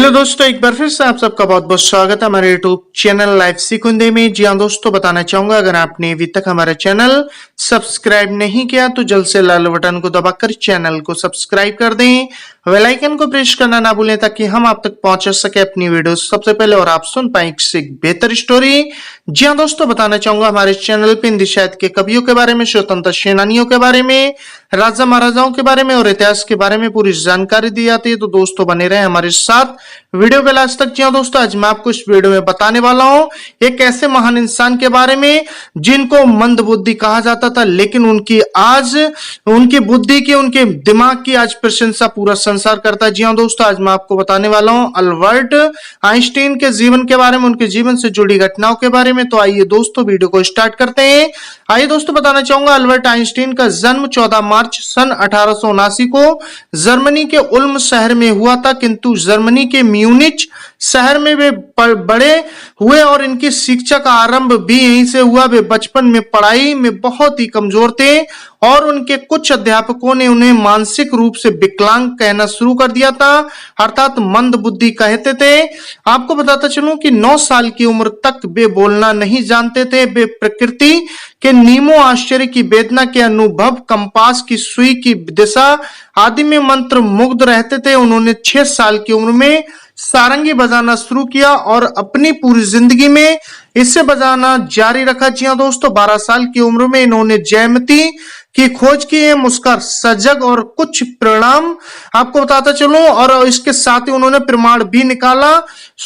Hello दोस्तों, एक बार फिर से आप सबका बहुत बहुत स्वागत है हमारे यूट्यूब चैनल लाइफ सीखुंदे में। जी हाँ दोस्तों, बताना चाहूंगा अगर आपने अभी तक हमारा चैनल सब्सक्राइब नहीं किया तो जल्द से लाल बटन को दबाकर चैनल को सब्सक्राइब कर दें, बेल आइकन को प्रेस करना ना भूलें ताकि हम आप तक पहुंचा सके अपनी वीडियो सबसे पहले और आप सुन पाए एक बेहतर स्टोरी। जी हाँ दोस्तों, बताना चाहूंगा हमारे चैनल पे हिंदी साहित्य के कवियों के बारे में, स्वतंत्रता सेनानियों के बारे में, राजा महाराजाओं के बारे में और इतिहास के बारे में पूरी जानकारी दी जाती है। तो दोस्तों बने रहे हमारे साथ वीडियो के लास्ट तक। जी हाँ दोस्तों, आज मैं आपको इस वीडियो में बताने वाला हूं एक ऐसे महान इंसान के बारे में जिनको मंद बुद्धि कहा जाता था, लेकिन उनकी बुद्धि की, उनके दिमाग की आज प्रशंसा पूरा संसार करता है। जी हाँ दोस्तों, आज मैं आपको बताने वाला हूं अल्बर्ट आइंस्टीन के जीवन के बारे में, उनके जीवन से जुड़ी घटनाओं के बारे में। तो आइए दोस्तों वीडियो को स्टार्ट करते हैं। आइए दोस्तों, बताना चाहूंगा अल्बर्ट आइंस्टीन का जन्म 14 मार्च सन 1879 को जर्मनी के उल्म शहर में हुआ था, किंतु जर्मनी के म्यूनिच शहर में वे बड़े हुए और इनकी शिक्षा का आरंभ भी यहीं से हुआ। वे बचपन में पढ़ाई में बहुत ही कमजोर थे और उनके कुछ अध्यापकों ने उन्हें मानसिक रूप से विकलांग कहना शुरू कर दिया था, अर्थात मंद बुद्धि कहते थे। आपको बताता चलूं कि 9 साल की उम्र तक वे बोलना नहीं जानते थे। वे प्रकृति के नियमों, आश्चर्य की वेदना के अनुभव, कंपास की सुई की दिशा आदि में मंत्र मुग्ध रहते थे। उन्होंने 6 साल की उम्र में सारंगी बजाना शुरू किया और अपनी पूरी जिंदगी में इसे बजाना जारी रखा। जी हाँ दोस्तों, 12 साल की उम्र में इन्होंने ज्यामिति की खोज की है, उसका सजग और कुछ परिणाम आपको बताता चलूं, और इसके साथ ही उन्होंने प्रमाण भी निकाला।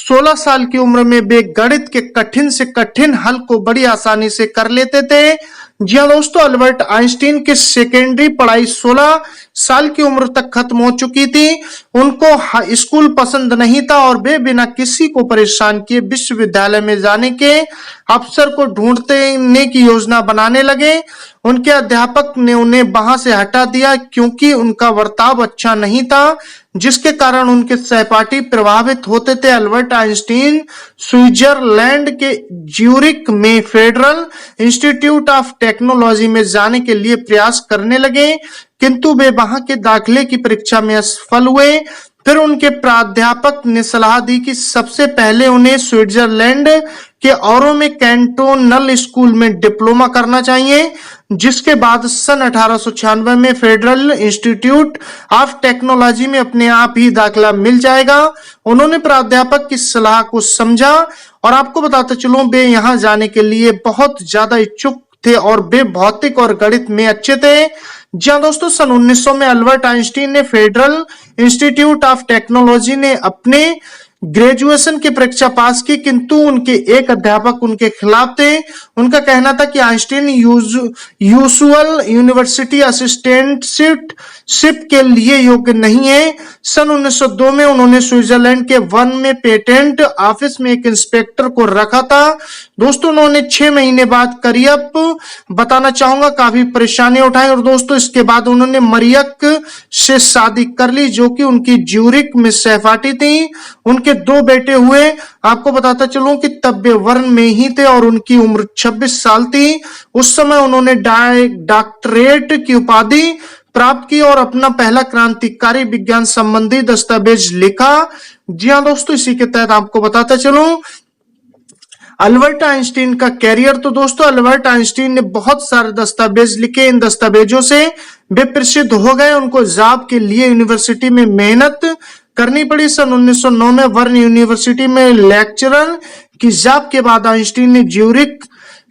16 साल की उम्र में वे गणित के कठिन से कठिन हल को बड़ी आसानी से कर लेते थे। जी हाँ दोस्तों, अल्बर्ट आइंस्टीन की सेकेंडरी पढ़ाई 16 साल की उम्र तक खत्म हो चुकी थी। उनको स्कूल पसंद नहीं था और वे बिना किसी को परेशान किए विश्वविद्यालय में जाने के अवसर को ढूंढने की योजना बनाने लगे। उनके अध्यापक ने उन्हें वहां से हटा दिया क्योंकि उनका वर्ताव अच्छा नहीं था, जिसके कारण उनके सहपाठी प्रभावित होते थे। अल्बर्ट आइंस्टीन स्विट्जरलैंड के ज्यूरिक में फेडरल इंस्टीट्यूट ऑफ टेक्नोलॉजी में जाने के लिए प्रयास करने लगे, किंतु वे वहां के दाखिले की परीक्षा में असफल हुए। फिर उनके प्राध्यापक ने सलाह दी कि सबसे पहले उन्हें स्विट्जरलैंड के औरों में कैंटोनल स्कूल में डिप्लोमा करना चाहिए, जिसके बाद सन 1896 में फेडरल इंस्टीट्यूट ऑफ टेक्नोलॉजी में अपने आप ही दाखिला मिल जाएगा। उन्होंने प्राध्यापक की सलाह को समझा और आपको बताते चलूं वे यहां जाने के लिए बहुत ज्यादा इच्छुक थे और वे भौतिक और गणित में अच्छे थे। जी हाँ दोस्तों, सन 1900 में अल्बर्ट आइंस्टीन ने फेडरल इंस्टीट्यूट ऑफ टेक्नोलॉजी ने अपने ग्रेजुएशन की परीक्षा पास की, किंतु उनके एक अध्यापक उनके खिलाफ थे। उनका कहना था कि आइंस्टीन यूजुअल यूनिवर्सिटी असिस्टेंटशिप के लिए योग्य नहीं है। सन 1902 में उन्होंने स्विट्जरलैंड के वन में पेटेंट ऑफिस में एक इंस्पेक्टर को रखा था। दोस्तों, उन्होंने 6 महीने बाद करियप, बताना चाहूंगा, काफी परेशानी उठाई और दोस्तों इसके बाद उन्होंने मरियक से शादी कर ली, जो कि उनकी ज्यूरिक में सहपाठी थी। उनके 2 बेटे हुए। आपको बताता चलूं कि तब वे वर्ण में ही थे और उनकी उम्र 26 साल थी। उस समय उन्होंने डॉक्टरेट की उपाधि प्राप्त की और अपना पहला क्रांतिकारी विज्ञान संबंधी दस्तावेज लिखा। जी हाँ दोस्तों, इसी के तहत आपको बताता चलूं अल्बर्ट आइंस्टीन का कैरियर। तो दोस्तों, अल्बर्ट आइंस्टीन ने बहुत सारे दस्तावेज लिखे। इन दस्तावेजों से वे प्रसिद्ध हो गए। उनको जॉब के लिए यूनिवर्सिटी में मेहनत करनी पड़ी। सन 1909 में वर्न यूनिवर्सिटी में लेक्चरर की जॉब के बाद आइंस्टीन ने ज्यूरिक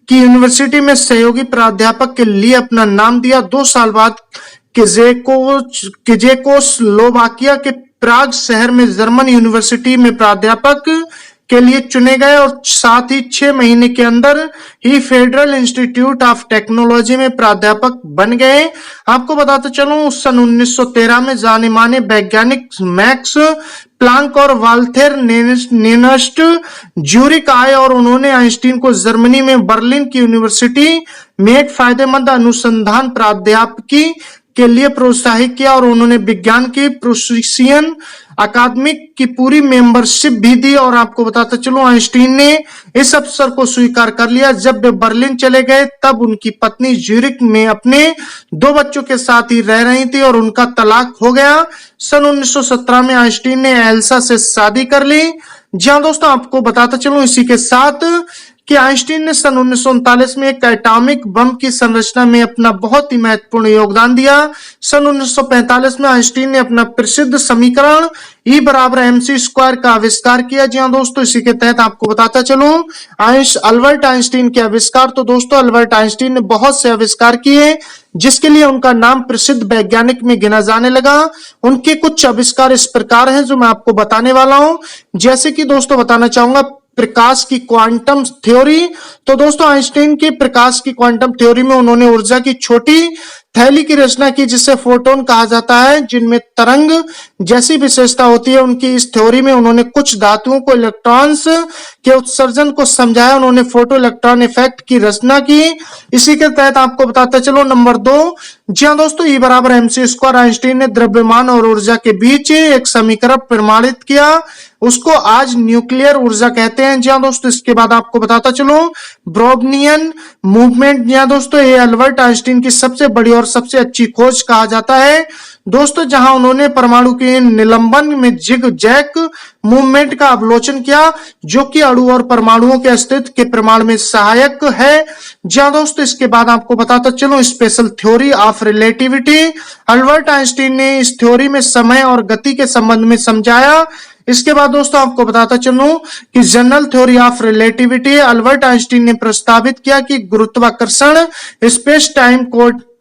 की यूनिवर्सिटी में सहयोगी प्राध्यापक के लिए अपना नाम दिया। 2 साल बाद चेकोस्लोवाकिया के प्राग शहर में जर्मन यूनिवर्सिटी में प्राध्यापक के लिए चुने गए और साथ ही 6 महीने के अंदर ही फेडरल इंस्टीट्यूट ऑफ टेक्नोलॉजी में प्राध्यापक बन गए। आपको बताते चलूं सन 1913 में जाने माने वैज्ञानिक मैक्स प्लांक और वाल्थेर नेनस्ट ज्यूरिक आए और उन्होंने आइंस्टीन को जर्मनी में बर्लिन की यूनिवर्सिटी में एक फायदेमंद अनुसंधान प्राध्यापकी के लिए प्रोत्साहित किया और उन्होंने विज्ञान की प्रोफेसियन अकादमिक की पूरी मेंबरशिप भी दी। और आपको बताते चलो आइंस्टीन ने इस अवसर को स्वीकार कर लिया। जब वे बर्लिन चले गए तब उनकी पत्नी ज्यूरिख में अपने 2 बच्चों के साथ ही रह रही थी और उनका तलाक हो गया। सन 1917 में आइंस्टीन ने एल्सा से शादी कर ली। जहां दोस्तों आपको बताता चलूं इसी के साथ कि आइंस्टीन ने सन 1939 में एक एटॉमिक बम की संरचना में अपना बहुत ही महत्वपूर्ण योगदान दिया। सन 1945 में आइंस्टीन ने अपना प्रसिद्ध समीकरण E बराबर mc स्क्वायर का आविष्कार किया। जी हाँ दोस्तों, इसी के तहत आपको बताता चलूं अल्बर्ट आइंस्टीन के आविष्कार। तो दोस्तों अल्बर्ट आइंस्टीन ने बहुत से आविष्कार किए जिसके लिए उनका नाम प्रसिद्ध वैज्ञानिक में गिना जाने लगा। उनके कुछ आविष्कार इस प्रकार हैं जो मैं आपको बताने वाला हूं। जैसे कि दोस्तों बताना चाहूंगा प्रकाश की क्वांटम थ्योरी। तो दोस्तों आइंस्टीन की प्रकाश की क्वांटम थ्योरी में उन्होंने ऊर्जा की छोटी थैली की रचना की जिसे फोटोन कहा जाता है, जिनमें तरंग जैसी विशेषता होती है। उनकी इस थ्योरी में उन्होंने कुछ धातुओं को इलेक्ट्रॉन्स के उत्सर्जन को समझाया। उन्होंने फोटो इलेक्ट्रॉन इफेक्ट की रचना की। इसी के तहत आपको बताते चलो नंबर 2, जी हाँ दोस्तों, E बराबर mc स्क्वायर आइंस्टीन ने द्रव्यमान और ऊर्जा के बीच एक समीकरण प्रमाणित किया। उसको आज न्यूक्लियर ऊर्जा कहते हैं। जी हाँ दोस्तों, इसके बाद आपको बताता चलो ब्रोगनियन मूवमेंट। जी हाँ दोस्तों, ये अल्बर्ट आइंस्टीन की सबसे बड़ी और सबसे अच्छी खोज कहा जाता है दोस्तों, जहां उन्होंने परमाणु के निलंबन में जिग जैक मूवमेंट का अवलोकन किया जो कि अणु और परमाणुओं के अस्तित्व के प्रमाण में सहायक है। जी हाँ दोस्तों, इसके बाद आपको बताता चलो special theory of relativity. Albert Einstein ने इस थ्योरी में समय और गति के संबंध में समझाया। इसके बाद दोस्तों आपको बताता चलूं कि general theory of relativity Albert Einstein ने प्रस्तावित किया कि गुरुत्वाकर्षण स्पेस टाइम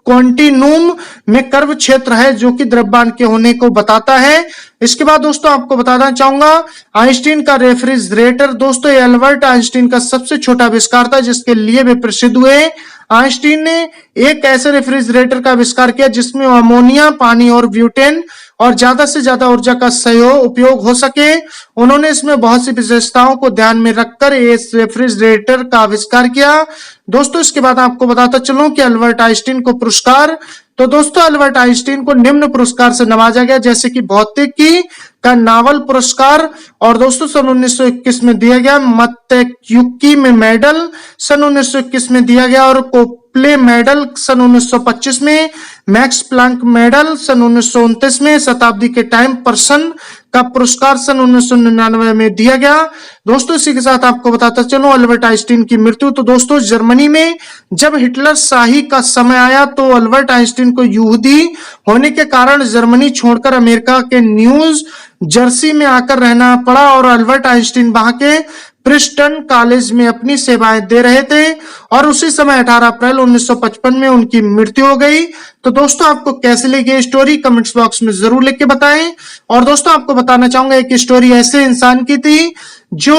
कॉन्टिन्यूम में कर्व क्षेत्र है जो कि द्रव्यमान के होने को बताता है। इसके बाद दोस्तों आपको बताना चाहूंगा आइंस्टीन का रेफ्रिजरेटर। दोस्तों ये अल्बर्ट आइंस्टीन का सबसे छोटा आविष्कार था जिसके लिए वे प्रसिद्ध हुए। आइंस्टीन ने एक ऐसे रेफ्रिजरेटर का आविष्कार किया जिसमें अमोनिया, पानी और ब्यूटेन और ज्यादा से ज्यादा ऊर्जा का सहयोग उपयोग हो सके। उन्होंने इसमें बहुत सी विशेषताओं को ध्यान में रखकर इस रेफ्रिजरेटर का आविष्कार किया। दोस्तों इसके बाद आपको बताता चलूं कि अल्बर्ट आइंस्टीन को पुरस्कार, तो दोस्तों अल्बर्ट आइंस्टीन को निम्न पुरस्कार से नवाजा गया जैसे कि भौतिकी का नोबेल पुरस्कार और दोस्तों सन 1921 में दिया गया, मैथ्मेटिक्स में मेडल सन 1921 में दिया गया और कोप्ले मेडल सन 1925 में, मैक्स प्लांक मेडल सन 1929 में, शताब्दी के टाइम पर्सन का पुरस्कार सन 1999 में दिया गया। दोस्तों इसी के साथ आपको बताता चलूं अल्बर्ट आइंस्टीन की मृत्यु। तो दोस्तों जर्मनी में जब हिटलर शाही का समय आया तो अल्बर्ट आइंस्टीन को यहूदी होने के कारण जर्मनी छोड़कर अमेरिका के न्यूज जर्सी में आकर रहना पड़ा और अल्बर्ट आइंस्टीन वहां के प्रिंसटन कॉलेज में अपनी सेवाएं दे रहे थे और उसी समय 18 अप्रैल 1955 में उनकी मृत्यु हो गई। तो दोस्तों आपको कैसे लगी स्टोरी कमेंट्स बॉक्स में जरूर लिख के बताएं। और दोस्तों आपको बताना चाहूंगा एक स्टोरी ऐसे इंसान की थी जो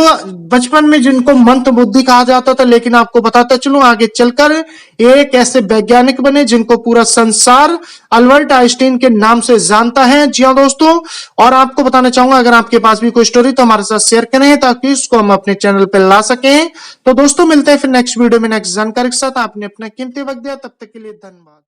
बचपन में जिनको मंद बुद्धि कहा जाता था, लेकिन आपको बताता चलूं आगे चलकर एक ऐसे वैज्ञानिक बने जिनको पूरा संसार अल्बर्ट आइंस्टीन के नाम से जानता है। जी हाँ दोस्तों, और आपको बताना चाहूंगा अगर आपके पास भी कोई स्टोरी तो हमारे साथ शेयर करें ताकि इसको हम अपने चैनल पर ला सकें। तो दोस्तों मिलते हैं फिर नेक्स्ट वीडियो में नेक्स्ट जानकारी के साथ। आपने अपना कीमती वक्त दिया, तब तक के लिए धन्यवाद।